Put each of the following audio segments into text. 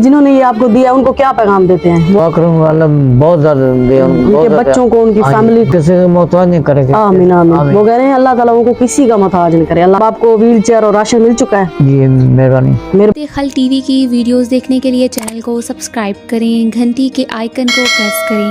जिन्होंने ये आपको दिया उनको क्या पैगाम देते हैं? बहुत ज्यादा दिया उनके बच्चों को, उनकी फैमिली किसी को मोहताज नहीं करेगा। आमीन आमीन। वो कह रहे हैं अल्लाह ताला उनको किसी का मोहताज नहीं करे। अल्लाह आपको व्हील चेयर और राशन मिल चुका है जी, मेहरबानी। खल टीवी की वीडियोस देखने के लिए चैनल को सब्सक्राइब करें, घंटी के आइकन को प्रेस करें।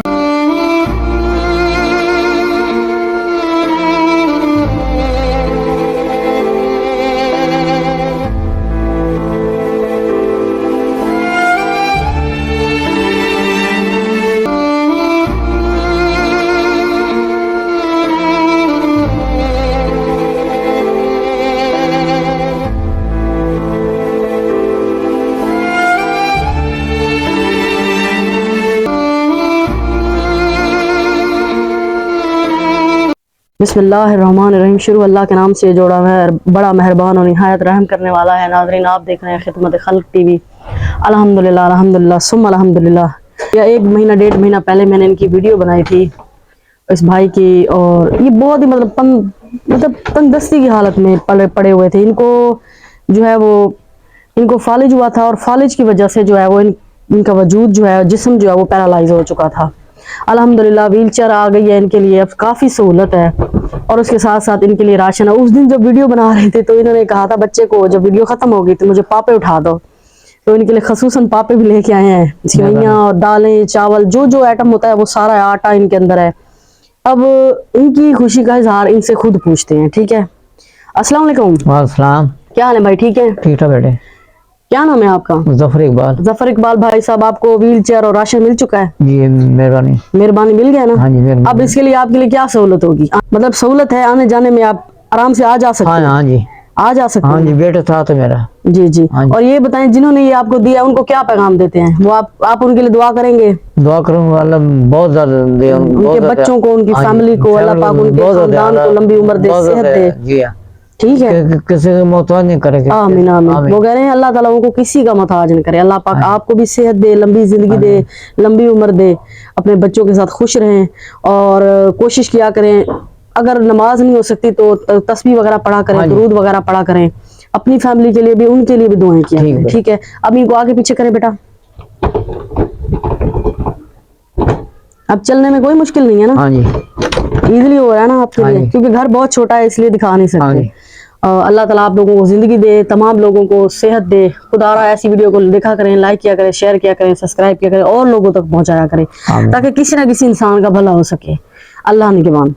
बिस्मिल्लाहिर्रहमानिर्रहीम। शुरू अल्लाह के नाम से जोड़ा है, बड़ा मेहरबान और निहायत रहम करने वाला है। नाज़रीन, आप देख रहे हैं खिदमत खल्क टीवी। अल्हम्दुलिल्लाह अल्हम्दुलिल्लाह सुम्मा अल्हम्दुलिल्लाह। या 1 महीना 1.5 महीना पहले मैंने इनकी वीडियो बनाई थी इस भाई की, और ये बहुत ही मतलब तंगदस्ती की हालत में पड़े हुए थे। इनको जो है वो इनको फालिज हुआ था, और फालिज की वजह से जो है वो इनका वजूद जो है, जिस्म जो है वो पैरालाइज हो चुका था। अल्हम्दुलिल्लाह व्हील चेयर आ गई है इनके लिए, अब काफ़ी सहूलत है, और उसके साथ साथ इनके लिए राशन है। उस दिन जब वीडियो बना रहे थे तो इन्होंने कहा था बच्चे को, जब वीडियो ख़त्म होगी तो मुझे पापे उठा दो, तो इनके लिए खसूसन पापे भी लेके आए हैं। सेवइयाँ और दालें चावल जो आइटम होता है वो सारा आटा इनके अंदर है। अब इनकी खुशी का इजहार इनसे खुद पूछते हैं, ठीक है? अस्सलाम वालेकुम। वालेकुम। क्या हाल है भाई? ठीक है? ठीक है बेटे। क्या नाम है आपका? जफर इकबाल। जफर इकबाल भाई साहब, आपको व्हील चेयर और राशन मिल चुका है? जी, मेहरबानी। मेहरबानी मिल गया ना? हाँ जी, मेहरबानी। अब इसके लिए आपके लिए क्या सहूलत होगी? मतलब सहूलत है आने जाने में, आप आराम से आ जा सकते हैं? हाँ जी, आ जा सकते हैं। हाँ जी, बेटा था तो मेरा। जी जी। हाँ जी। और ये बताएं, जिन्होंने ये आपको दिया उनको क्या पैगाम देते हैं? वो आप उनके लिए दुआ करेंगे? दुआ करूंगा, अल्लाह बहुत ज्यादा दे उनके बच्चों को, उनकी फैमिली को, अल्लाह पाक उनके खानदान को लंबी उम्र दे, सेहत दे। जी, ठीक है? किसी को मोहताज नहीं करेगा। आमीन आमीन। वो कह रहे हैं अल्लाह ताला उनको किसी का मोहताज नहीं करे। अल्लाह पाक आपको भी सेहत दे, लंबी जिंदगी दे, लंबी उम्र दे, अपने बच्चों के साथ खुश रहें, और कोशिश किया करें, अगर नमाज नहीं हो सकती तो तस्बीह वगैरह पढ़ा करें, दुरूद वगैरह पढ़ा करें, अपनी फैमिली के लिए भी, उनके लिए भी दुआएं किया करें, ठीक है? अब इनको आगे पीछे करें बेटा। अब चलने में कोई मुश्किल नहीं है ना? हाँ जी, इजीली हो रहा है ना आपके लिए? क्योंकि घर बहुत छोटा है इसलिए दिखा नहीं सकते। अल्लाह ताला आप लोगों को जिंदगी दे, तमाम लोगों को सेहत दे। खुदारा ऐसी वीडियो को देखा करें, लाइक किया करें, शेयर किया करें, सब्सक्राइब किया करें, और लोगों तक पहुंचाया करें, ताकि किसी ना किसी इंसान का भला हो सके। अल्लाह निगहबान।